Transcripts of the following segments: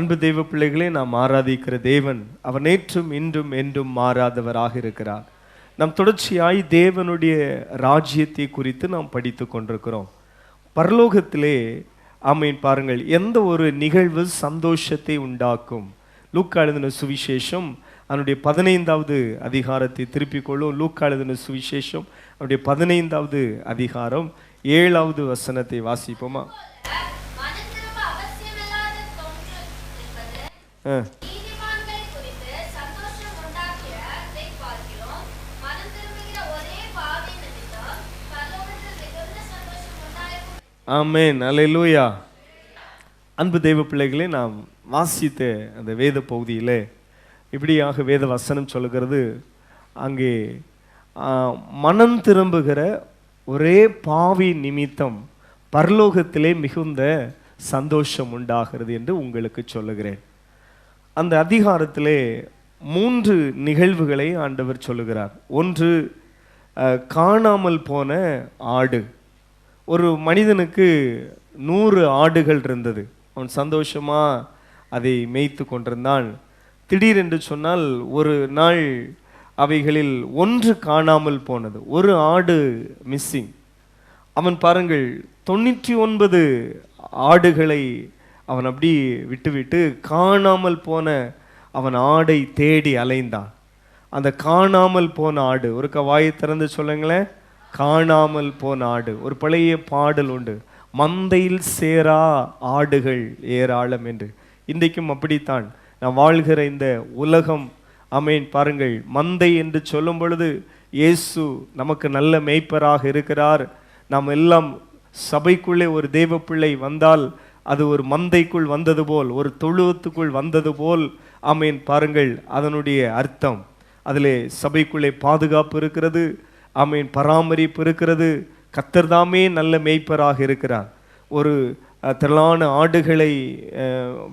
அன்பு தெய்வ பிள்ளைகளே, நாம் ஆராதிக்கிற தேவன் அவர் நேற்றும் இன்றும் என்றும் மாறாதவராக இருக்கிறார். நாம் தொடர்ச்சியாய் தேவனுடைய ராஜ்யத்தை குறித்து நாம் படித்து கொண்டிருக்கிறோம். பரலோகத்திலே ஆமீன் பாருங்கள், எந்த ஒரு நிகழ்வு சந்தோஷத்தை உண்டாக்கும். லூக்கா எழுதின சுவிசேஷம் அதனுடைய 15வது அதிகாரத்தை திருப்பிக் கொள்ளும். லூக்கா எழுதின சுவிசேஷம் அவருடைய 15வது அதிகாரம் 7வது வசனத்தை வாசிப்போமா? ஆமென், அல்லேலூயா. அன்பு தெய்வ பிள்ளைகளே, நாம் வாசித்த அந்த வேத பகுதியிலே இப்படியாக வேத வசனம் சொல்லுகிறது, அங்கே மனம் திரும்புகிற ஒரே பாவி நிமித்தம் பரலோகத்திலே மிகுந்த சந்தோஷம் உண்டாகிறது என்று உங்களுக்கு சொல்லுகிறேன். அந்த அதிகாரத்திலே 3 நிகழ்வுகளை ஆண்டவர் சொல்லுகிறார். ஒன்று, காணாமல் போன ஆடு. ஒரு மனிதனுக்கு 100 ஆடுகள் இருந்தது. அவன் சந்தோஷமா அதை மேய்த்து கொண்டிருந்தான். திடீரென்று சொன்னால் ஒரு நாள் அவைகளில் ஒன்று காணாமல் போனது. ஒரு ஆடு மிஸ்ஸிங். அவன் பாருங்கள், 99 ஆடுகளை அவன் அப்படி விட்டுவிட்டு காணாமல் போன அவன் ஆடை தேடி அலைந்தான். அந்த காணாமல் போன ஆடு, ஒரு வாயை திறந்து சொல்லுங்களேன், காணாமல் போன ஆடு. ஒரு பழைய பாடல் உண்டு, மந்தையில் சேரா ஆடுகள் ஏராளம் என்று. இன்றைக்கும் அப்படித்தான் நாம் வாழ்கிற இந்த உலகம். ஆமென் பாருங்கள், மந்தை என்று சொல்லும் பொழுது இயேசு நமக்கு நல்ல மேய்ப்பராக இருக்கிறார். நாம் எல்லாம் சபைக்குள்ளே ஒரு தேவ பிள்ளை வந்தால் அது ஒரு மந்தைக்குள் வந்தது போல், ஒரு தொழுவத்துக்குள் வந்தது போல். ஆமென் பாருங்கள், அதனுடைய அர்த்தம். அதிலே சபைக்குள்ளே பாதுகாப்பு இருக்கிறது, ஆமென், பராமரிப்பு இருக்கிறது. கர்த்தர் தாமே நல்ல மேய்ப்பராக இருக்கிறார். ஒரு திரளான ஆடுகளை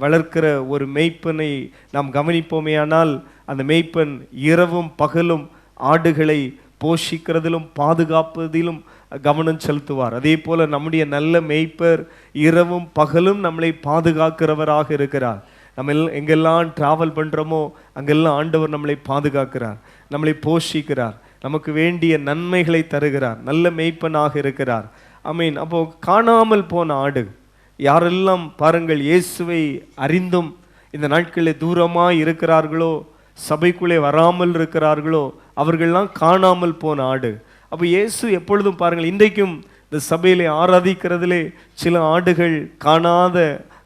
வளர்க்கிற ஒரு மேய்ப்பனை நாம் கவனிப்போமேயானால், அந்த மேய்ப்பன் இரவும் பகலும் ஆடுகளை போஷிக்கிறதிலும் பாதுகாப்பதிலும் கவனம் செலுத்துவார். அதே போல நம்முடைய நல்ல மேய்ப்பர் இரவும் பகலும் நம்மளை பாதுகாக்கிறவராக இருக்கிறார். நம்ம எங்கெல்லாம் டிராவல் பண்ணுறோமோ அங்கெல்லாம் ஆண்டவர் நம்மளை பாதுகாக்கிறார், நம்மளை போஷிக்கிறார், நமக்கு வேண்டிய நன்மைகளை தருகிறார், நல்ல மேய்ப்பனாக இருக்கிறார். ஆமீன். அப்போ காணாமல் போன ஆடு. யாரெல்லாம் பாருங்கள் இயேசுவை அறிந்தும் இந்த நாட்களில் தூரமாக இருக்கிறார்களோ, சபைக்குள்ளே வராமல் இருக்கிறார்களோ, அவர்கள்லாம் காணாமல் போன ஆடு. அப்போ இயேசு எப்பொழுதும் பாருங்கள், இன்றைக்கும் இந்த சபையிலே ஆராதிக்கிறதிலே சில ஆடுகள்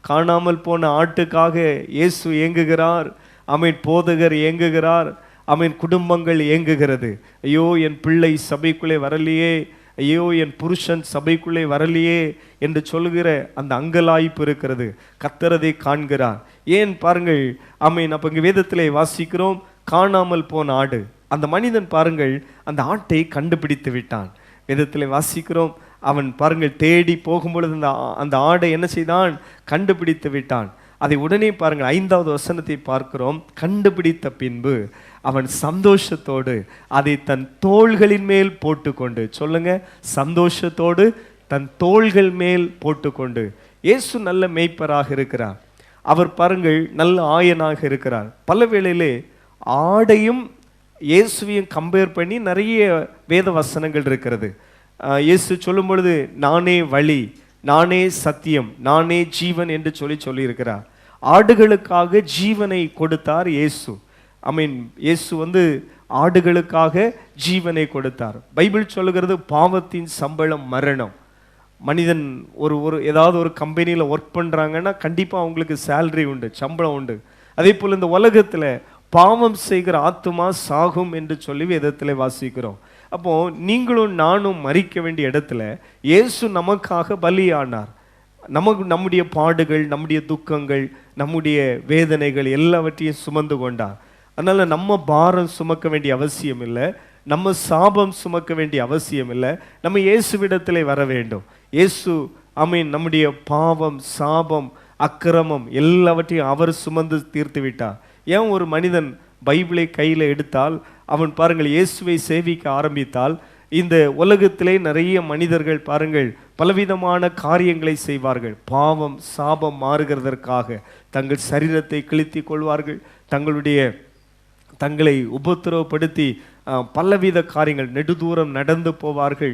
காணாமல் போன ஆட்டுக்காக இயேசு ஏங்குகிறார். ஆமீன். போதகர் ஏங்குகிறார். ஆமீன். குடும்பங்கள் ஏங்குகிறது. ஐயோ, என் பிள்ளை சபைக்குள்ளே வரலையே, ஐயோ என் புருஷன் சபைக்குள்ளே வரலையே என்று சொல்லுகிற அந்த அங்கலாய்ப்பு இருக்கிறது. கர்த்தரதை காண்கிறார். ஏன் பாருங்கள், ஆமீன். அப்போ இங்கே வேதத்திலே வாசிக்கிறோம், காணாமல் போன ஆடு. அந்த மனிதன் பாருங்கள் அந்த ஆட்டை கண்டுபிடித்து விட்டான். வேதத்தில் வாசிக்கிறோம், அவன் பாருங்கள் தேடி போகும்பொழுது அந்த ஆடை என்ன செய்தான்? கண்டுபிடித்து விட்டான். அதை உடனே பாருங்கள் 5வது வசனத்தை பார்க்கிறோம். கண்டுபிடித்த பின்பு அவன் சந்தோஷத்தோடு அதை தன் தோள்களின் மேல் போட்டுக்கொண்டு, சொல்லுங்க, சந்தோஷத்தோடு தன் தோள்கள் மேல் போட்டுக்கொண்டு. இயேசு நல்ல மேய்ப்பராக இருக்கிறார். அவர் பாருங்கள் நல்ல ஆயனாக இருக்கிறார். பல வேளையிலே ஆடையும் இயேசுவையும் கம்பேர் பண்ணி நிறைய வேத வசனங்கள் இருக்கிறது. இயேசு சொல்லும் பொழுது நானே வழி, நானே சத்தியம், நானே ஜீவன் என்று சொல்லியிருக்கிறார். ஆடுகளுக்காக ஜீவனை கொடுத்தார் இயேசு. ஐ இயேசு ஆடுகளுக்காக ஜீவனை கொடுத்தார். பைபிள் சொல்லுகிறது, பாவத்தின் சம்பளம் மரணம். மனிதன் ஏதாவது ஒரு கம்பெனியில் ஒர்க் பண்ணுறாங்கன்னா கண்டிப்பாக அவங்களுக்கு சேலரி உண்டு, சம்பளம் உண்டு. அதே போல் இந்த உலகத்தில் பாவம் செய்கிற ஆத்துமா சாகும் என்று சொல்லி வேதத்தில் வாசிக்கிறோம். அப்போ நீங்களும் நானும் மரிக்க வேண்டிய இடத்துல இயேசு நமக்காக பலியானார். நம்முடைய பாடுகள், நம்முடைய துக்கங்கள், நம்முடைய வேதனைகள் எல்லாவற்றையும் சுமந்து கொண்டார். அதனால நம்ம பாரம் சுமக்க வேண்டிய அவசியம் இல்லை, நம்ம சாபம் சுமக்க வேண்டிய அவசியம் இல்லை. நம்ம இயேசுவிடத்திலே வர வேண்டும். இயேசு ஆமீன் நம்முடைய பாவம், சாபம், அக்கிரமம் எல்லாவற்றையும் அவர் சுமந்து தீர்த்து விட்டார். ஏன் ஒரு மனிதன் பைபிளை கையில் எடுத்தால், அவன் பாருங்கள் இயேசுவை சேவிக்க ஆரம்பித்தால், இந்த உலகத்திலே நிறைய மனிதர்கள் பாருங்கள் பலவிதமான காரியங்களை செய்வார்கள். பாவம் சாபம் மாறுகிறதற்காக தங்கள் சரீரத்தை கிழித்து கொள்வார்கள், தங்களை உபத்திரவப்படுத்தி பலவித காரியங்கள், நெடுதூரம் நடந்து போவார்கள்.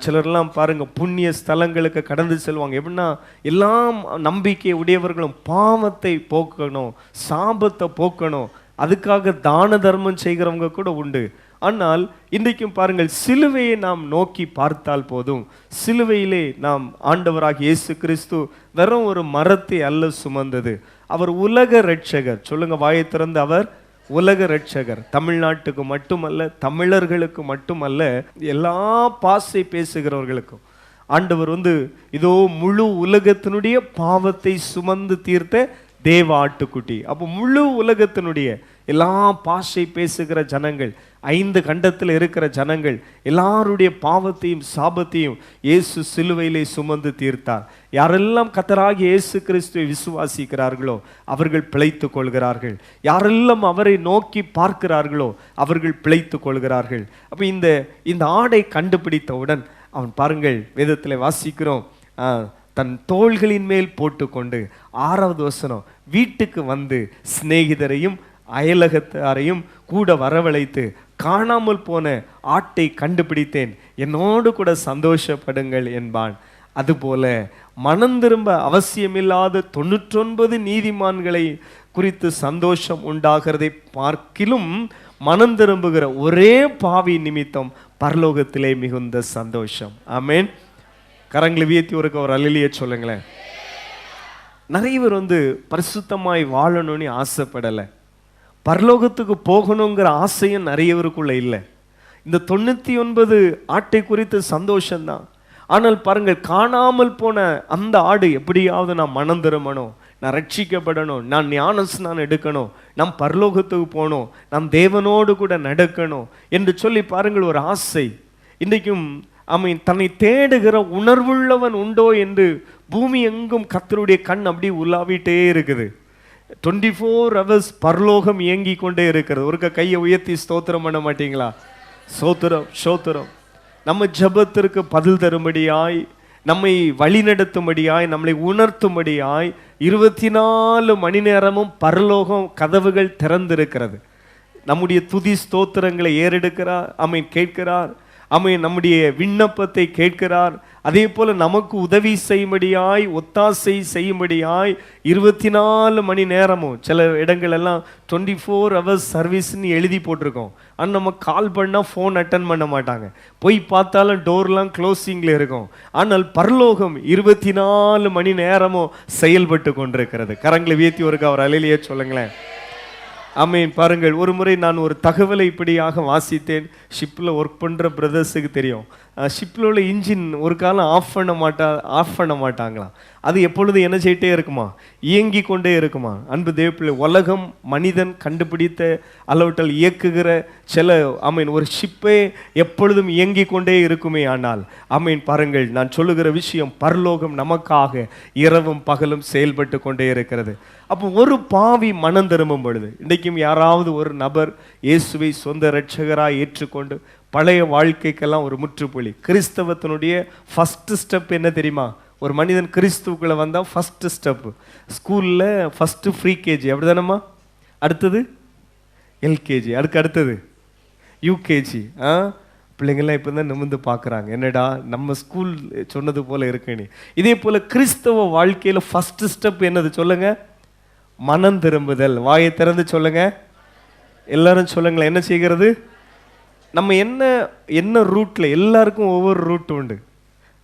சிலர்லாம் பாருங்க புண்ணிய ஸ்தலங்களுக்கு கடந்து செல்வாங்க. எப்படின்னா எல்லாம் நம்பிக்கை உடையவர்களும் பாவத்தை போக்கணும், சாபத்தை போக்கணும், அதுக்காக தான தர்மம் செய்கிறவங்க கூட உண்டு. ஆனால் இன்றைக்கும் பாருங்கள், சிலுவையை நாம் நோக்கி பார்த்தால் போதும். சிலுவையிலே நாம் ஆண்டவராகிய இயேசு கிறிஸ்து வெறும் ஒரு மரத்தை அல்ல சுமந்தது, அவர் உலக இரட்சகர். சொல்லுங்க வாயை திறந்து, அவர் உலக இரட்சகர். தமிழ்நாட்டுக்கு மட்டுமல்ல, தமிழர்களுக்கு மட்டுமல்ல, எல்லா பாசை பேசுகிறவர்களுக்கும் ஆண்டவர் இதோ முழு உலகத்தினுடைய பாவத்தை சுமந்து தீர்த்த தேவ ஆட்டுக்குட்டி. அப்போ முழு உலகத்தினுடைய எல்லா பாஷை பேசுகிற ஜனங்கள், 5 கண்டத்தில் இருக்கிற ஜனங்கள் எல்லாருடைய பாவத்தையும் சாபத்தையும் இயேசு சிலுவையிலே சுமந்து தீர்த்தார். யாரெல்லாம் கர்த்தராகிய இயேசு கிறிஸ்துவை விசுவாசிக்கிறார்களோ அவர்கள் பிழைத்துக் கொள்கிறார்கள். யாரெல்லாம் அவரை நோக்கி பார்க்கிறார்களோ அவர்கள் பிழைத்துக் கொள்கிறார்கள். அப்போ இந்த ஆடை கண்டுபிடித்தவுடன் அவன் பாருங்கள், வேதத்தில் வாசிக்கிறோம், தன் தோள்களின் மேல் போட்டுக்கொண்டு 6வது வசனம், வீட்டுக்கு வந்து சிநேகிதரையும் அயலகத்தாரையும் கூட வரவழைத்து காணாமல் போன ஆட்டை கண்டுபிடித்தேன், என்னோடு கூட சந்தோஷப்படுங்கள் என்பான். அதுபோல மனம் திரும்ப அவசியமில்லாத 99 நீதிமான்களை குறித்து சந்தோஷம் உண்டாகிறதை பார்க்கிலும் மனம் திரும்புகிற ஒரே பாவி நிமித்தம் பரலோகத்திலே மிகுந்த சந்தோஷம். ஆமேன். கரங்களை வீழ்த்தி ஒரு அல்லேலூயா சொல்லுங்களேன். நிறைய பேர் பரிசுத்தமாய் வாழணும்னு ஆசைப்படலை, பரலோகத்துக்கு போகணுங்கிற ஆசையும் நிறைய பேருக்குள்ள இல்லை. இந்த 99 ஆட்டை குறித்து சந்தோஷம்தான். ஆனால் பாருங்கள், காணாமல் போன அந்த ஆடு எப்படியாவது நான் மனம் திரும்பணும், நான் ரட்சிக்கப்படணும், நான் ஞானஸ்நானம் எடுக்கணும், நாம் பரலோகத்துக்கு போகணும், நாம் தேவனோடு கூட நடக்கணும் என்று சொல்லி பாருங்கள் ஒரு ஆசை. இன்றைக்கும் தன்னை தேடுகிற உணர்வுள்ளவன் உண்டோ என்று பூமி எங்கும் கர்த்தருடைய கண் அப்படி உலாவிட்டே இருக்குது. 24 hours பரலோகம் இயங்கி கொண்டே இருக்கிறது. ஒரு கையை உயர்த்தி ஸ்தோத்திரம் பண்ண மாட்டீங்களா? ஸ்தோத்திரம் ஸ்தோத்திரம். நம்ம ஜெபத்திற்கு பதில் தரும்படியாய், நம்மை வழிநடத்தும்படியாய், நம்மளை உணர்த்தும்படியாய் 24 மணி நேரமும் பரலோகம் கதவுகள் திறந்திருக்கிறது. நம்முடைய துதி ஸ்தோத்திரங்களை ஏறெடுக்கிறார், கேட்கிறார். நம்முடைய விண்ணப்பத்தை கேட்கிறார். அதே போல நமக்கு உதவி செய்யும்படியாய், ஒத்தாசை செய்யும்படியாய் 24 மணி நேரமும், சில இடங்கள் எல்லாம் 24 hours சர்வீஸ்ன்னு எழுதி போட்டிருக்கோம். ஆனால் நம்ம கால் பண்ணால் ஃபோன் அட்டன் பண்ண மாட்டாங்க, போய் பார்த்தாலும் டோர்லாம் க்ளோசிங்கில் இருக்கும். ஆனால் பரலோகம் 24 மணி நேரமும் செயல்பட்டு கொண்டிருக்கிறது. கரங்களை வீழ்த்தி ஒரு அல்லேலூயா சொல்லுங்களேன். ஆமேன். பாருங்கள், ஒரு முறை நான் ஒரு தகவலை இப்படியாக வாசித்தேன். ஷிப்பில் ஒர்க் பண்ணுற பிரதர்ஸுக்கு தெரியும், ஷிப்பில் உள்ள இன்ஜின் ஒரு காலம் ஆஃப் பண்ண மாட்டாங்களாம். அது எப்பொழுது என்ன செய்யிட்டே இருக்குமா, இயங்கி கொண்டே இருக்குமா. அன்பு தேவப்பிள்ளை, உலகம் மனிதன் கண்டுபிடித்த அளவட்டல் இயக்குகிற சில ஒரு ஷிப்பே எப்பொழுதும் இயங்கி கொண்டே இருக்குமே. ஆனால் பாருங்கள், நான் சொல்லுகிற விஷயம், பரலோகம் நமக்காக இரவும் பகலும் செயல்பட்டு கொண்டே இருக்கிறது. அப்போ ஒரு பாவி மனம் திரும்பும் பொழுது, இன்றைக்கும் யாராவது ஒரு நபர் இயேசுவை சொந்த இரட்சகராய் ஏற்றுக்கொண்டு பழைய வாழ்க்கைக்கெல்லாம் ஒரு முற்றுப்புள்ளி. கிறிஸ்தவத்தினுடைய ஃபஸ்ட்டு ஸ்டெப் என்ன தெரியுமா? ஒரு மனிதன் கிறிஸ்துவுக்குள்ளே வந்தால் ஃபஸ்ட்டு ஸ்டெப்பு, ஸ்கூலில் ஃபஸ்ட்டு ஃப்ரீ கேஜி, அப்படி தானம்மா? அடுத்தது எல்கேஜி, அடுத்தது யூகேஜி. பிள்ளைங்கள்லாம் இப்போ தான் நிமிர்ந்து பார்க்குறாங்க, என்னடா நம்ம ஸ்கூல் சொன்னது போல் இருக்குன்னு. இதே போல் கிறிஸ்தவ வாழ்க்கையில் ஃபஸ்ட்டு ஸ்டெப் என்னது சொல்லுங்கள்? மனம் திரும்புதல். வாயை திறந்து சொல்லுங்க, எல்லாரும் சொல்லுங்களேன். என்ன செய்கிறது? நம்ம என்ன ரூட்டில், எல்லாருக்கும் ஒவ்வொரு ரூட் உண்டு,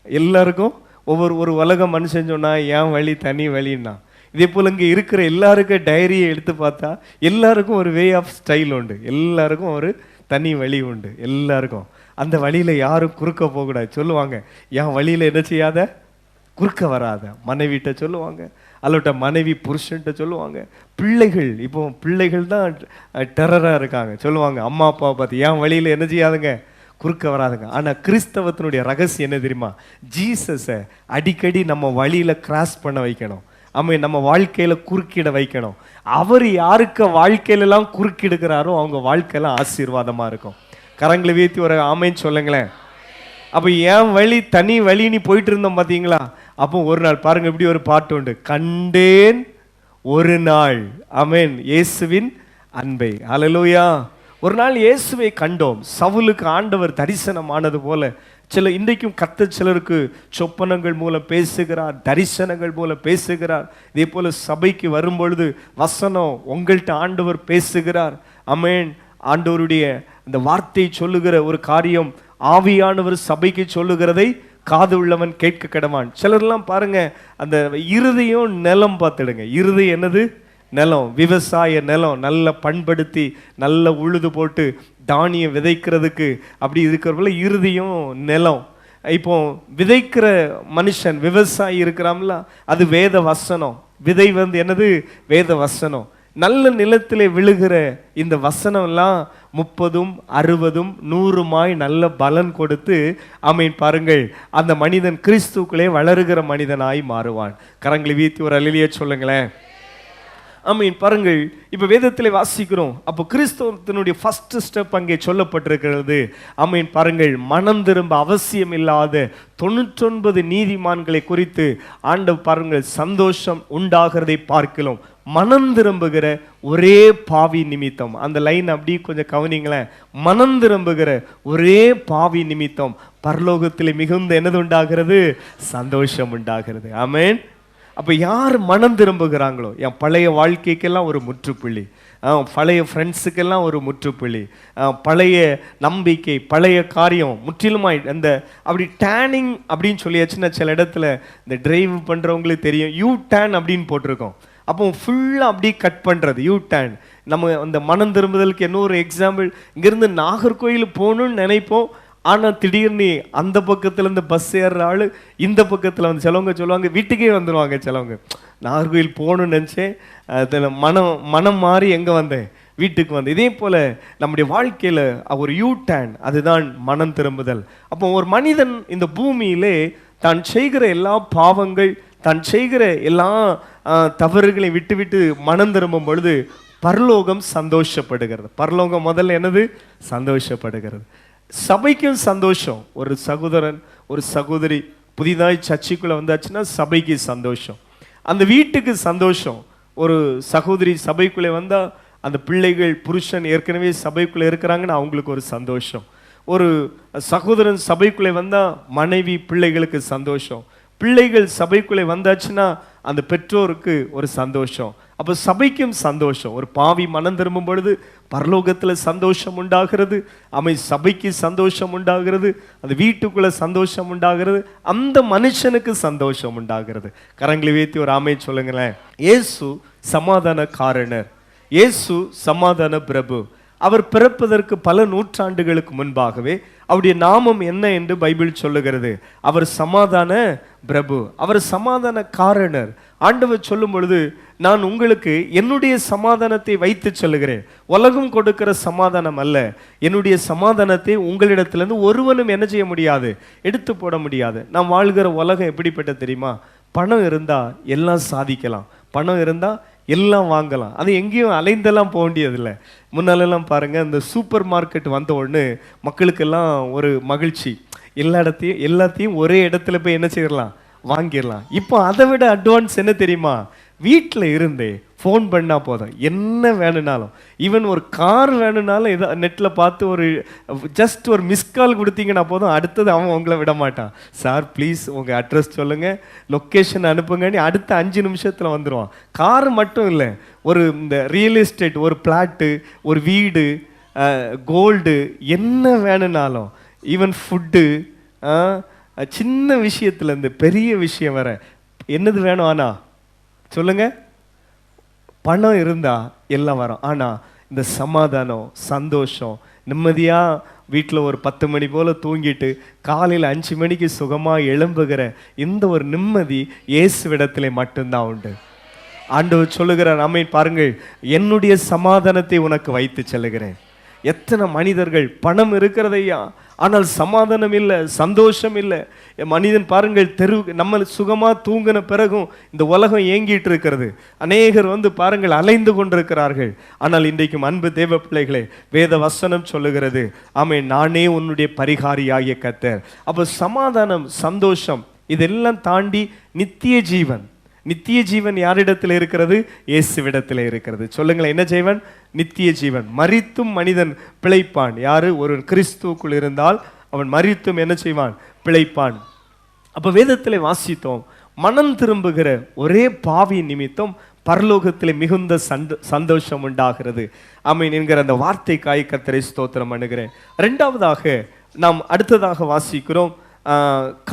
எல்லாருக்கும் ஒரு உலக மனுஷன் சொன்னால் என் வழி தனி வழின்னா, இதே போல் இங்கே இருக்கிற எல்லாருக்கும் டைரியை எடுத்து பார்த்தா எல்லாருக்கும் ஒரு வே ஆஃப் ஸ்டைல் உண்டு, எல்லாருக்கும் ஒரு தனி வழி உண்டு. எல்லாருக்கும் அந்த வழியில் யாரும் குறுக்க போகக்கூடாது. சொல்லுவாங்க, என் வழியில் என்ன செய்யாத, குறுக்க வராத. மனைவிட்ட சொல்லுவாங்க, அல்லட்ட மனைவி புருஷன்ட்ட சொல்லுவாங்க. பிள்ளைகள் தான் டெரராக இருக்காங்க, சொல்லுவாங்க அம்மா அப்பாவை பார்த்து, என் வழியில் என்ன செய்யாதுங்க, குறுக்க வராதுங்க. ஆனால் கிறிஸ்தவத்தினுடைய ரகசியம் என்ன தெரியுமா? ஜீசஸை அடிக்கடி நம்ம வழியில் கிராஸ் பண்ண வைக்கணும், நம்ம வாழ்க்கையில் குறுக்கிட வைக்கணும். அவர் யாருக்கு வாழ்க்கையிலலாம் குறுக்கிடுகிறாரோ அவங்க வாழ்க்கையெல்லாம் ஆசீர்வாதமாக இருக்கும். கரங்களை வீழ்த்தி ஒரு ஆமைன்னு சொல்லுங்களேன். அப்போ என் வழி தனி வழி நீ போயிட்டு இருந்தோம் பார்த்தீங்களா? அப்போ ஒரு நாள் பாருங்க, இப்படி ஒரு பாட்டு உண்டு, கண்டேன் ஒரு நாள் ஆமென் இயேசுவின் அன்பை. ஹல்லேலூயா. ஒரு நாள் இயேசுவை கண்டோம். சவுலுக்கு ஆண்டவர் தரிசனமானது போல இன்றைக்கும் கர்த்தர் சிலருக்கு சொப்பனங்கள் மூலம் பேசுகிறார், தரிசனங்கள் மூலம் பேசுகிறார். இதே போல சபைக்கு வரும்பொழுது வசனம் உங்கள்கிட்ட ஆண்டவர் பேசுகிறார். ஆமென். ஆண்டவருடைய இந்த வார்த்தை சொல்லுகிற ஒரு காரியம் ஆவியானவர் சபைக்கு சொல்லுகிறதை காது உள்ளவன் கேட்க கடவான். சிலர்லாம் பாருங்க, அந்த இருதயம் நிலம் பார்த்துடுங்க. இருதயம் என்னது? நிலம், விவசாய நிலம், நல்ல பண்படுத்தி நல்ல உழுது போட்டு தானியம் விதைக்கிறதுக்கு அப்படி இருக்கிறவங்கள இருதயம் நிலம். இப்போ விதைக்கிற மனுஷன் விவசாயி இருக்கிறாம்ல, அது வேத வசனம். விதை என்னது? வேத வசனம். நல்ல நிலத்திலே விழுகிற இந்த வசனம்லாம் 30, 60, 100 நல்ல பலன் கொடுத்து ஆமென் பாருங்கள், அந்த மனிதன் கிறிஸ்துக்குள்ளே வளருகிற மனிதனாய் மாறுவான். கரங்களை வீழ்த்தி ஒரு அல்லேலூயா சொல்லுங்களேன். ஆமென். பாருங்கள், இப்போ வேதத்திலே வாசிக்கிறோம். அப்போ கிறிஸ்தவத்தினுடைய ஃபர்ஸ்ட் ஸ்டெப் அங்கே சொல்லப்பட்டிருக்கிறது. ஆமென். பாருங்கள், மனம் திரும்ப அவசியம் இல்லாத 99 நீதிமான்களை குறித்து ஆண்டவர் பாருங்கள் சந்தோஷம் உண்டாகிறதை பார்க்கலாம். மனம் திரும்புகிற ஒரே பாவி நிமித்தம். அந்த லைன் அப்படி கொஞ்சம் கவனிங்களேன். மனம் திரும்புகிற ஒரே பாவி நிமித்தம் பரலோகத்திலே மிகுந்த என்னது உண்டாகிறது? சந்தோஷம் உண்டாகிறது. ஆமென். அப்போ யார் மனம் திரும்புகிறாங்களோ, என் பழைய வாழ்க்கைக்கெல்லாம் ஒரு முற்றுப்புள்ளி, பழைய ஃப்ரெண்ட்ஸுக்கெல்லாம் ஒரு முற்றுப்புள்ளி, பழைய நம்பிக்கை, பழைய காரியம் முற்றிலுமாய் அந்த அப்படி டேனிங் அப்படின்னு சொல்லியாச்சுன்னா சில இடத்துல இந்த டிரைவ் பண்ணுறவங்களுக்கு தெரியும், யூ டேன் அப்படின்னு போட்டிருக்கோம். அப்போ ஃபுல்லாக அப்படி கட் பண்ணுறது யூ டேன். நம்ம அந்த மனம் திரும்புதலுக்கு என்ன ஒரு எக்ஸாம்பிள், இங்கேருந்து நாகர்கோயில் போகணுன்னு நினைப்போம். ஆனால் திடீர்னு அந்த பக்கத்துலேருந்து பஸ் ஏறுற ஆள் இந்த பக்கத்தில் வந்து சிலவங்க சொல்லுவாங்க வீட்டுக்கே வந்துடுவாங்க. சிலவங்க நாகர்கோயில் போகணுன்னு நினச்சேன், அதில் மனம் மாறி எங்கே வந்தேன்? வீட்டுக்கு வந்து. இதே போல் நம்முடைய வாழ்க்கையில் ஒரு யூ டேன், அதுதான் மனம் திரும்புதல். அப்போ ஒரு மனிதன் இந்த பூமியிலே தான் செய்கிற எல்லா பாவங்கள், தான் செய்கிற எல்லா தவறுகளை விட்டு விட்டு மனம் திரும்பும் பொழுது பரலோகம் சந்தோஷப்படுகிறது. பரலோகம் முதல்ல என்னது? சந்தோஷப்படுகிறது. சபைக்கும் சந்தோஷம். ஒரு சகோதரன் ஒரு சகோதரி புதிதாய் சர்ச்சைக்குள்ள வந்தாச்சுன்னா சபைக்கு சந்தோஷம், அந்த வீட்டுக்கு சந்தோஷம். ஒரு சகோதரி சபைக்குள்ளே வந்தா அந்த பிள்ளைகள் புருஷன் ஏற்கனவே சபைக்குள்ளே இருக்கிறாங்கன்னு அவங்களுக்கு ஒரு சந்தோஷம். ஒரு சகோதரன் சபைக்குள்ளே வந்தா மனைவி பிள்ளைகளுக்கு சந்தோஷம். பிள்ளைகள் சபைக்குள்ளே வந்தாச்சுன்னா அந்த பெற்றோருக்கு ஒரு சந்தோஷம். அப்போ சபைக்கும் சந்தோஷம். ஒரு பாவி மனம் திரும்பும் பொழுது பரலோகத்தில் சந்தோஷம் உண்டாகிறது. சபைக்கு சந்தோஷம் உண்டாகிறது, அந்த வீட்டுக்குள்ள சந்தோஷம் உண்டாகிறது, அந்த மனுஷனுக்கு சந்தோஷம் உண்டாகிறது. கரங்களை வைத்து ஒரு ஆமை சொல்லுங்களேன். இயேசு சமாதான காரணர், இயேசு சமாதான பிரபு. அவர் பிறப்பதற்கு பல நூற்றாண்டுகளுக்கு முன்பாகவே அவருடைய நாமம் என்ன என்று பைபிள் சொல்லுகிறது? அவர் சமாதான பிரபு, அவர் சமாதான காரணர். ஆண்டவர் சொல்லும் பொழுது, நான் உங்களுக்கு என்னுடைய சமாதானத்தை வைத்து சொல்லுகிறேன், உலகம் கொடுக்கிற சமாதானம் அல்ல. என்னுடைய சமாதானத்தை உங்களிடத்திலிருந்து ஒருவனும் என்ன செய்ய முடியாது, எடுத்து போட முடியாது. நாம் வாழ்கிற உலகம் எப்படிப்பட்ட தெரியுமா? பணம் இருந்தா எல்லாம் சாதிக்கலாம், பணம் இருந்தா எல்லாம் வாங்கலாம், அது எங்கேயும் அலைந்தெல்லாம் போக வேண்டியதில்லை. முன்னாலெல்லாம் பாருங்க, இந்த சூப்பர் மார்க்கெட் வந்த உடனே மக்களுக்கெல்லாம் ஒரு மகிழ்ச்சி, எல்லாத்தையும் ஒரே இடத்துல போய் என்ன செய்யலாம், வாங்கிடலாம். இப்போ அதை விட அட்வான்ஸ் என்ன தெரியுமா? வீட்டில் இருந்தே ஃபோன் பண்ணால் போதும், என்ன வேணும்னாலும். ஈவன் ஒரு கார் வேணும்னாலும் ஏதோ நெட்டில் பார்த்து ஒரு ஜஸ்ட் ஒரு மிஸ்கால் கொடுத்தீங்கன்னா போதும், அடுத்தது அவன் உங்களை விட மாட்டான். சார் ப்ளீஸ் உங்கள் அட்ரஸ் சொல்லுங்கள், லொக்கேஷன் அனுப்புங்கன்னு அடுத்த 5 நிமிஷத்தில் வந்துடுவான். கார் மட்டும் இல்லை, ஒரு இந்த ரியல் எஸ்டேட், ஒரு பிளாட்டு, ஒரு வீடு, கோல்டு, என்ன வேணும்னாலும், ஈவன் ஃபுட்டு, சின்ன விஷயத்துலேருந்து பெரிய விஷயம் வர என்னது வேணும். ஆனால் சொல்லுங்க, பணம் இருந்தா எல்லாம் வரும். ஆனா இந்த சமாதானம், சந்தோஷம், நிம்மதியா வீட்டில் ஒரு 10 மணி போல தூங்கிட்டு காலையில் 5 மணிக்கு சுகமா எழும்புகிற இந்த ஒரு நிம்மதி இயேசுவிடத்திலே மட்டும்தான் உண்டு. ஆண்டவர் சொல்லுகிறார், அம்மை பாருங்கள், என்னுடைய சமாதானத்தை உனக்கு வைத்து செல்லுகிறேன். எத்தனை மனிதர்கள் பணம் இருக்கிறதையா, ஆனால் சமாதானம் இல்லை, சந்தோஷம் இல்லை. மனிதன் பாருங்கள், நம்ம சுகமா தூங்கின பிறகும் இந்த உலகம் ஏங்கிட்டு இருக்கிறது. அநேகர் பாருங்கள் அலைந்து கொண்டிருக்கிறார்கள். ஆனால் இன்றைக்கும் அன்பு தேவ பிள்ளைகளே, வேத வசனம் சொல்லுகிறது, ஆமென், நானே உன்னுடைய பரிகாரியாகிய கர்த்தர். அப்போ சமாதானம், சந்தோஷம் இதெல்லாம் தாண்டி நித்திய ஜீவன். நித்திய ஜீவன் யாரிடத்தில் இருக்கிறது? இயேசுவிடத்தில் இருக்கிறது. சொல்லுங்களேன், என்ன ஜீவன்? நித்திய ஜீவன். மரித்தும் மனிதன் பிழைப்பான். யாரு? ஒரு கிறிஸ்துவுக்குள் இருந்தால் அவன் மரித்தும் என்ன செய்வான்? பிழைப்பான். அப்ப வேதத்திலே வாசித்தோம், மனம் திரும்புகிற ஒரே பாவி நிமித்தம் பரலோகத்திலே மிகுந்த சந்தோஷம் உண்டாகிறது. ஆமென் என்கிற அந்த வார்த்தைக்காய் கர்த்தரை ஸ்தோத்திரம் பண்ணுகிறேன். இரண்டாவதாக நாம் அடுத்ததாக வாசிக்கிறோம்,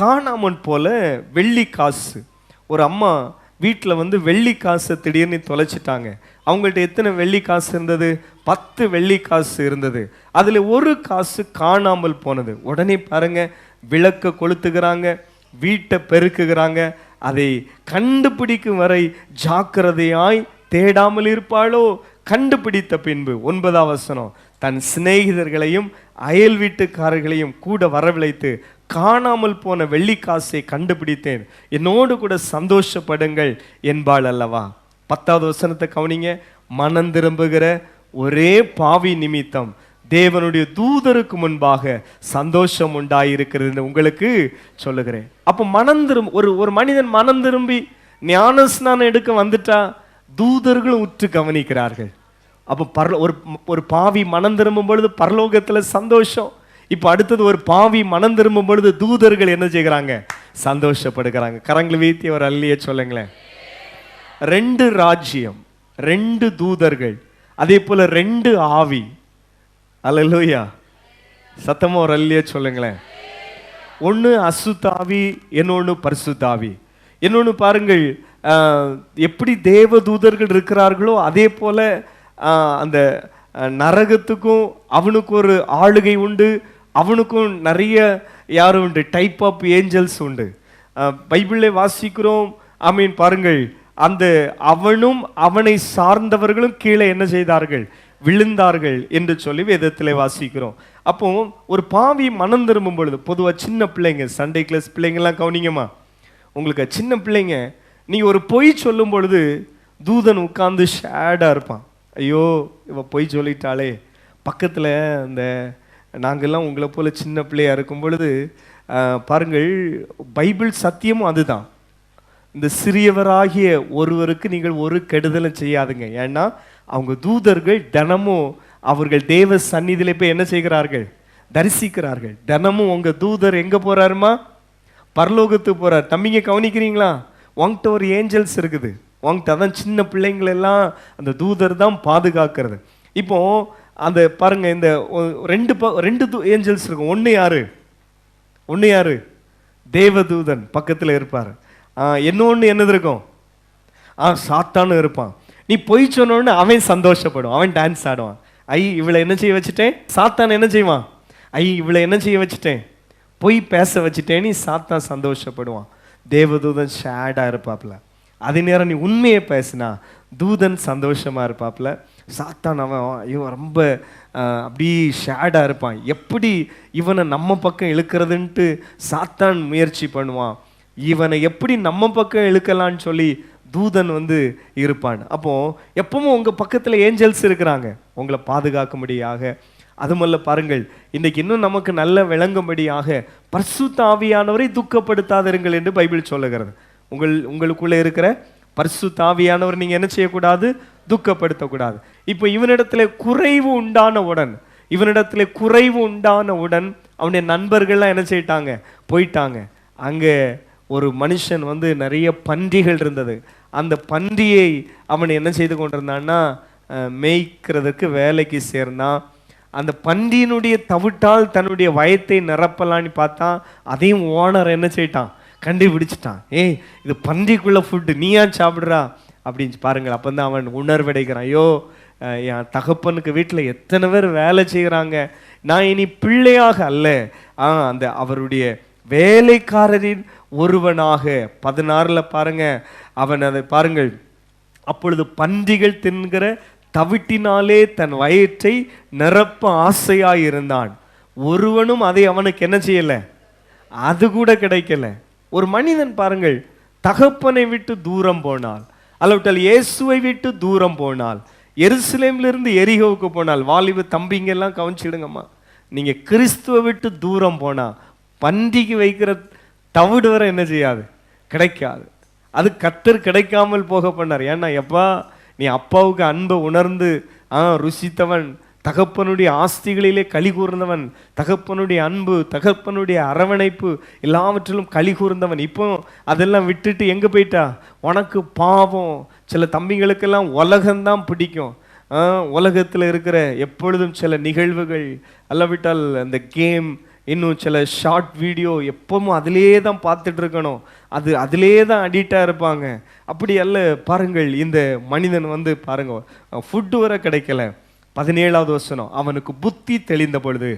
காணாமற் போல வெள்ளி காசு. ஒரு அம்மா வீட்டில் வெள்ளி காசை திடீர்னு தொலைச்சிட்டாங்க. அவங்கள்ட்ட எத்தனை வெள்ளி காசு இருந்தது? 10 வெள்ளி காசு இருந்தது. அதில் ஒரு காசு காணாமல் போனது. உடனே பாருங்க, விளக்க கொளுத்துகிறாங்க, வீட்டை பெருக்குகிறாங்க. அதை கண்டுபிடிக்கும் வரை ஜாக்கிரதையாய் தேடாமல் இருப்பாளோ? கண்டுபிடித்த பின்பு 9ஆம் வசனம், தன் சிநேகிதர்களையும் அயல் வீட்டுக்காரர்களையும் கூட வரவழைத்து, காணாமல் போன வெள்ளிக்காசை கண்டுபிடித்தேன், என்னோடு கூட சந்தோஷப்படுங்கள் என்பாள் அல்லவா. 10வது வசனத்தை கவனிங்க, மனம் திரும்புகிற ஒரே பாவி நிமித்தம் தேவனுடைய தூதருக்கு முன்பாக சந்தோஷம் உண்டாயிருக்கிறது உங்களுக்கு சொல்லுகிறேன். அப்போ ஒரு மனிதன் மனம் திரும்பி ஞான ஸ்நானம் எடுக்க வந்துட்டா தூதர்களும் உற்று கவனிக்கிறார்கள். அப்போ ஒரு பாவி மனம் திரும்பும் பொழுது பரலோகத்தில் சந்தோஷம். இப்போ அடுத்தது, ஒரு பாவி மனம் திரும்பும் பொழுது தூதர்கள் என்ன செய்கிறாங்க? சந்தோஷப்படுகிறாங்க. கரங்களை வீழ்த்தி ஒரு அல்லிய சொல்லுங்களேன். 2 ராஜ்யம், 2 தூதர்கள், அதே போல 2 ஆவி. அல்லேலூயா, சத்தமா ஒரு அல்லிய சொல்லுங்களேன். ஒன்று அசுத்தாவி, இன்னொன்று பரிசுத்தாவி. இன்னொன்று பாருங்கள், எப்படி தேவ தூதர்கள் இருக்கிறார்களோ அதே போல அந்த நரகத்துக்கும் அவனுக்கு ஒரு ஆளுகை உண்டு, அவனுக்கும் நிறைய யாரும் உண்டு, டைப் ஆஃப் ஏஞ்சல்ஸ் உண்டு. பைபிளை வாசிக்கிறோம். ஆமீன். பாருங்கள், அந்த அவனும் அவனை சார்ந்தவர்களும் கீழே என்ன செய்தார்கள்? விழுந்தார்கள் என்று சொல்லி வேதத்திலே வாசிக்கிறோம். அப்போ ஒரு பாவி மனம் திரும்பும் பொழுது, பொதுவாக சின்ன பிள்ளைங்க, சண்டே கிளாஸ் பிள்ளைங்கெல்லாம் கவனிங்கம்மா, உங்களுக்கு சின்ன பிள்ளைங்க, நீங்கள் ஒரு பொய் சொல்லும் பொழுது தூதன் உட்கார்ந்து ஷேடாக இருப்பான். ஐயோ இவ பொய் சொல்லிட்டாளே. பக்கத்தில் இந்த நாங்கள்லாம் உங்களை போல சின்ன பிள்ளையாக இருக்கும் பொழுது பாருங்கள், பைபிள் சத்தியமும் அதுதான், இந்த சிறியவராகிய ஒருவருக்கு நீங்கள் ஒரு கெடுதலும் செய்யாதுங்க. ஏன்னா அவங்க தூதர்கள் தினமும் அவர்கள் தேவ சந்நிதியில போய் என்ன செய்கிறார்கள்? தரிசிக்கிறார்கள். தினமும் உங்க தூதர் எங்க போறாருமா? பரலோகத்துக்கு போறார். தம்பிங்க கவனிக்கிறீங்களா? உங்கள்கிட்ட ஒரு ஏஞ்சல்ஸ் இருக்குது. உங்கள்கிட்ட அதான் சின்ன பிள்ளைங்களெல்லாம் அந்த தூதர் தான் பாதுகாக்கிறது. இப்போ அந்த பாருங்க, இந்த ரெண்டு ஏஞ்சல்ஸ் இருக்கும். ஒன்று யாரு? தேவதூதன் பக்கத்தில் இருப்பார். இன்னொன்று என்னது இருக்கும்? சாத்தானும் இருப்பான். நீ பொய் சொன்னோன்னு அவன் சந்தோஷப்படுவான், அவன் டான்ஸ் ஆடுவான். இவளை என்ன செய்ய வச்சுட்டேன்? சாத்தான் என்ன செய்வான்? இவளை என்ன செய்ய வச்சுட்டேன்? பொய் பேச வச்சுட்டேன்னு சாத்தான் சந்தோஷப்படுவான். தேவதூதன் ஷேடாக இருப்பாப்ல. அதே நேரம் நீ உண்மையை பேசினா தூதன் சந்தோஷமா இருப்பாப்ல. சாத்தான் இவன் ரொம்ப அப்படி ஷேடாக இருப்பான். எப்படி இவனை நம்ம பக்கம் இழுக்கிறதுன்ட்டு சாத்தான் முயற்சி பண்ணுவான். இவனை எப்படி நம்ம பக்கம் இழுக்கலான்னு சொல்லி தூதன் இருப்பான். அப்போ எப்பவும் உங்க பக்கத்தில் ஏஞ்சல்ஸ் இருக்கிறாங்க உங்களை பாதுகாக்கும்படியாக. அதுமல்ல பாருங்கள், இன்னைக்கு இன்னும் நமக்கு நல்ல விளங்கும்படியாக பரிசுத்த ஆவியானவரை துக்கப்படுத்தாதிருங்கள் என்று பைபிள் சொல்லுகிறது. உங்களுக்குள்ள இருக்கிற பரிசுத்த ஆவியானவர் நீங்க என்ன செய்யக்கூடாது? துக்கப்படுத்தக்கூடாது. இப்போ இவனிடத்துல குறைவு உண்டானவுடன் அவனுடைய நண்பர்கள்லாம் என்ன செய்யிட்டாங்க? போயிட்டாங்க. அங்கே ஒரு மனுஷன் நிறைய பன்றிகள் இருந்தது. அந்த பன்றியை அவன் என்ன செய்து கொண்டிருந்தான்னா மேய்க்கிறதுக்கு வேலைக்கு சேர்ந்தான். அந்த பன்றியினுடைய தவிட்டால் தன்னுடைய வயத்தை நிரப்பலான்னு பார்த்தா அதையும் ஓனர் என்ன செய்யிட்டான்? கண்டுபிடிச்சிட்டான். இது பன்றிக்குள்ள ஃபுட்டு, நீயா சாப்பிட்றா அப்படின்னு பாருங்கள். அப்போ தான் அவன் உணர்வடைகிறான். ஐயோ, என் தகப்பனுக்கு வீட்டில் எத்தனை பேர் வேலை செய்கிறாங்க, நான் இனி பிள்ளையாக அல்ல, அந்த அவருடைய வேலைக்காரரின் ஒருவனாக. 16 பாருங்க, அவன் அதை பாருங்கள், அப்பொழுது பன்றிகள் தின்கிற தவிட்டினாலே தன் வயிற்றை நிரப்ப ஆசையாயிருந்தான். ஒருவனும் அதை அவனுக்கு என்ன செய்யல, அது கூட கிடைக்கல. ஒரு மனிதன் பாருங்கள், தகப்பனை விட்டு தூரம் போனால், அல்லவிட்டால் இயேசுவை விட்டு தூரம் போனால், எருசலேமிலிருந்து எரிகோவுக்கு போனால், வாலிப தம்பிங்க எல்லாம் கவனிச்சிடுங்கம்மா, நீங்க கிறிஸ்துவை விட்டு தூரம் போனா பன்றிக்கு வைக்கிற தவிடு வரை என்ன செய்யாது, கிடைக்காது. அது கர்த்தர் கிடைக்காமல் போக பண்ணார். ஏன்னா எப்பா நீ அப்பாவுக்கு அன்பை உணர்ந்து ருசித்தவன், தகப்பனுடைய ஆஸ்திகளிலே களி கூர்ந்தவன், தகப்பனுடைய அன்பு, தகப்பனுடைய அரவணைப்பு எல்லாவற்றிலும் களி கூர்ந்தவன், இப்போ அதெல்லாம் விட்டுட்டு எங்கே போயிட்டா, உனக்கு பாவம். சில தம்பிங்களுக்கெல்லாம் உலகம்தான் பிடிக்கும். உலகத்தில் இருக்கிற எப்பொழுதும் சில நிகழ்வுகள், அல்லவிட்டால் அந்த கேம், இன்னும் சில ஷார்ட் வீடியோ, எப்பவும் அதிலே தான் பார்த்துட்டு இருக்கணும், அதிலே தான் அடிக்டாக இருப்பாங்க. அப்படி அல்ல பாருங்கள், இந்த மனிதன் பாருங்க, ஃபுட்டு வர கிடைக்கல. 17வது வசனம், அவனுக்கு புத்தி தெளிந்த பொழுது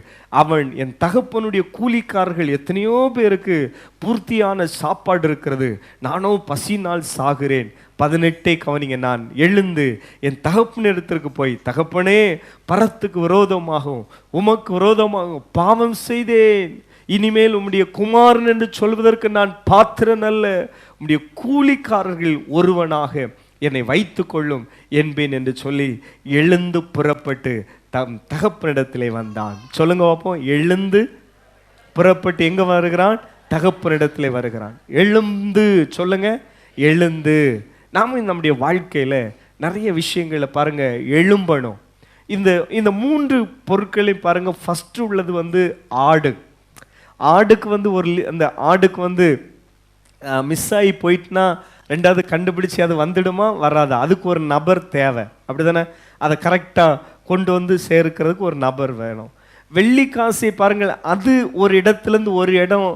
அவன், என் தகப்பனுடைய கூலிக்காரர்கள் எத்தனையோ பேருக்கு பூர்த்தியான சாப்பாடு இருக்கிறது, நானோ பசினால் சாகிறேன். 18 கவனிங்க, நான் எழுந்து என் தகப்பனிடத்திற்கு போய், தகப்பனே பரத்துக்கு விரோதமாகவும் உமக்கு விரோதமாகவும் பாவம் செய்தேன், இனிமேல் உம்முடைய குமாரன் என்று சொல்வதற்கு நான் பாத்திரன் அல்ல, உம்முடைய கூலிக்காரர்கள் ஒருவனாக என்னை வைத்து கொள்ளும் என்பேன் என்று சொல்லி எழுந்து புறப்பட்டு தம் தகப்பனிடத்திலே வந்தான். சொல்லுங்க பார்ப்போம். எழுந்து புறப்பட்டு எங்க வருகிறான்? தகப்பனிடத்திலே வருகிறான். எழுந்து சொல்லுங்க, எழுந்து. நாம நம்முடைய வாழ்க்கையில நிறைய விஷயங்களை பாருங்க எழும்பணும். இந்த 3 பொருட்களை பாருங்க. ஃபர்ஸ்ட் உள்ளது ஆடு. ஆடுக்கு அந்த ஆடுக்கு மிஸ் ஆகி போயிட்டுனா ரெண்டாவது கண்டுபிடிச்சி அது வந்துடுமா வராதா, அதுக்கு ஒரு நபர் தேவை, அப்படிதானே? அதை கரெக்டாக கொண்டு சேர்க்கிறதுக்கு ஒரு நபர் வேணும். வெள்ளிக்காசை பாருங்கள், அது ஒரு இடத்துலேருந்து ஒரு இடம்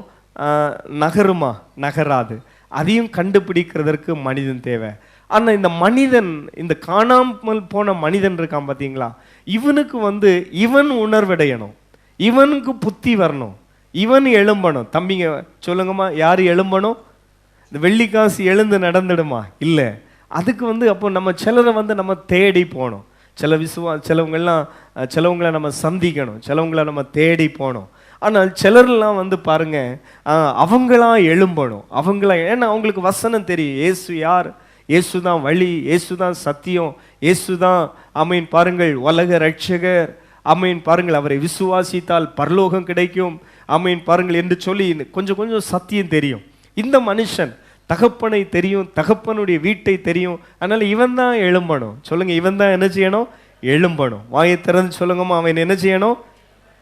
நகருமா, நகராது. அதையும் கண்டுபிடிக்கிறதற்கு மனிதன் தேவை. ஆனால் இந்த மனிதன், இந்த காணாமல் போன மனிதன் இருக்கான் பார்த்தீங்களா, இவனுக்கு இவன் உணர்வடையணும், இவனுக்கு புத்தி வரணும், இவன் எழும்பணும். தம்பிங்க சொல்லுங்கம்மா, யார் எழும்பணும்? இந்த வெள்ளிக்காசு எழுந்து நடந்துடுமா? இல்லை. அதுக்கு அப்போ நம்ம சிலரை நம்ம தேடி போகணும். சிலவங்களை நம்ம சந்திக்கணும், சிலவங்களை நம்ம தேடி போகணும். ஆனால் சிலர்லாம் பாருங்க, அவங்களா எழும்பணும், ஏன்னா அவங்களுக்கு வசனம் தெரியும். இயேசு யார்? இயேசு தான் வழி, இயேசு தான் சத்தியம், இயேசு தான் ஆமீன் பாருங்கள் உலக ரட்சகர், ஆமீன் பாருங்கள் அவரை விசுவாசித்தால் பரலோகம் கிடைக்கும், ஆமீன் பாருங்கள் என்று சொல்லி கொஞ்சம் சத்தியம் தெரியும். இந்த மனுஷன் தகப்பனை தெரியும், தகப்பனுடைய வீட்டை தெரியும், அதனால இவன் தான் எழும்பணும். சொல்லுங்க, இவன் தான் என்ன செய்யணும்? எழும்பணும். வாயை திறந்து சொல்லுங்கம்மா, அவன் என்ன செய்யணும்?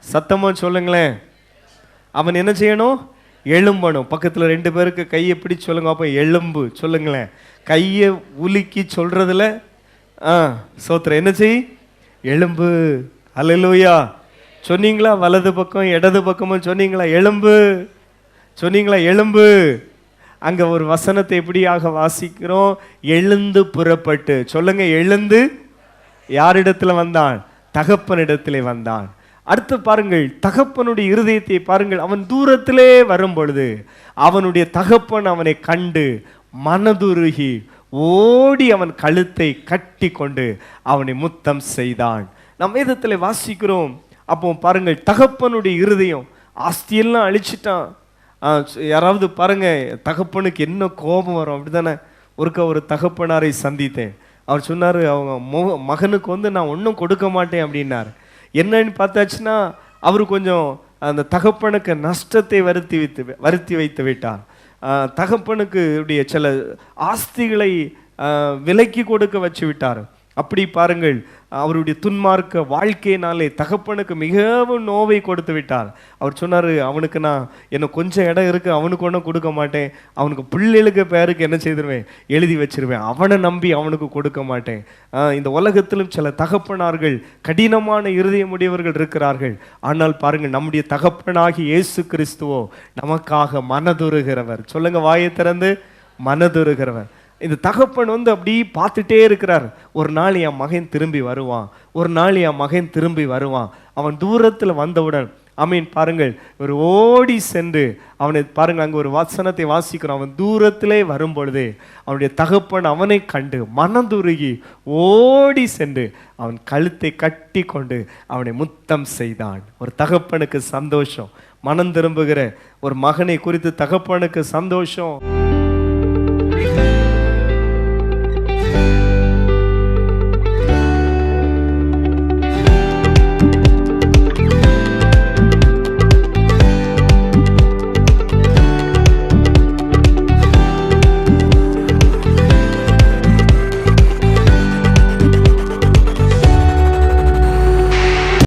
சத்தமா சொல்லுங்களேன், அவன் என்ன செய்யணும்? எழும்பணும். பக்கத்தில் 2 பேருக்கு கையை பிடிச்சு சொல்லுங்க, அப்போ எலும்பு சொல்லுங்களேன். கையை உலுக்கி சொல்றதுல சோத்திரம் என்ன செய்? எலும்பு. அல்லேலூயா சொன்னீங்களா? வலது பக்கம் இடது பக்கமும் சொன்னீங்களா? எலும்பு சொன்னீங்களா? எலும்பு. அங்க ஒரு வசனத்தை எப்படியாக வாசிக்கிறோம்? எழுந்து புறப்பட்டு. சொல்லுங்க, எழுந்து யாரிடத்துல வந்தான்? தகப்பனிடத்திலே வந்தான். அடுத்து பாருங்கள், தகப்பனுடைய இருதயத்தை பாருங்கள். அவன் தூரத்திலே வரும் பொழுது அவனுடைய தகப்பன் அவனை கண்டு மனதுருகி ஓடி அவன் கழுத்தை கட்டி கொண்டு அவனை முத்தம் செய்தான். நம் வேதத்தில் வாசிக்கிறோம். அப்போ பாருங்கள், தகப்பனுடைய இருதயம், ஆஸ்தியெல்லாம் அழிச்சிட்டான். யாராவது பாருங்க, தகப்பனுக்கு என்ன கோபம் வரும், அப்படிதானே? ஒரு தகப்பனாரை சந்தித்தேன். அவர் சொன்னார், அவங்க மகனுக்கு நான் ஒன்றும் கொடுக்க மாட்டேன் அப்படின்னார். என்னன்னு பார்த்தாச்சுன்னா, அவரு கொஞ்சம் அந்த தகப்பனுக்கு நஷ்டத்தை வருத்தி வைத்து விட்டார். தகப்பனுக்கு சில ஆஸ்திகளை விலைக்கு கொடுக்க வச்சு விட்டார். அப்படி பாருங்கள், அவருடைய துன்மார்க்க வாழ்க்கையினாலே தகப்பனுக்கு மிகவும் நோவை கொடுத்து விட்டார். அவர் சொன்னார், அவனுக்கு நான் என்ன கொஞ்சம் இடம் இருக்குது, அவனுக்கு ஒன்றும் கொடுக்க மாட்டேன், அவனுக்கு பிள்ளைகளுக்கு பேருக்கு என்ன செய்திருவேன்? எழுதி வச்சிருவேன், அவனை நம்பி அவனுக்கு கொடுக்க மாட்டேன். இந்த உலகத்திலும் சில தகப்பனார்கள் கடினமான இருதயமுடையவர்கள் இருக்கிறார்கள். ஆனால் பாருங்கள், நம்முடைய தகப்பனாகி இயேசு கிறிஸ்துவோ நமக்காக மனதுருகிறவர். சொல்லுங்க, வாயை திறந்து, மனதுருகிறவர். இந்த தகப்பன் அப்படி பார்த்துட்டே இருக்கிறார். ஒரு நாள் என் மகன் திரும்பி வருவான், ஒரு நாள் என் மகன் திரும்பி வருவான். அவன் தூரத்தில் வந்தவுடன் ஆமீன். பாருங்கள், ஒரு ஓடி சென்று அவனை பாருங்கள், அங்கே ஒரு வசனத்தை வாசிக்கிறோம். அவன் தூரத்திலே வரும் பொழுதே அவனுடைய தகப்பன் அவனை கண்டு மனதுருகி ஓடி சென்று அவன் கழுத்தை கட்டி கொண்டு அவனை முத்தம் செய்தான். ஒரு தகப்பனுக்கு சந்தோஷம், மனம் திரும்புகிற ஒரு மகனை குறித்து தகப்பனுக்கு சந்தோஷம்.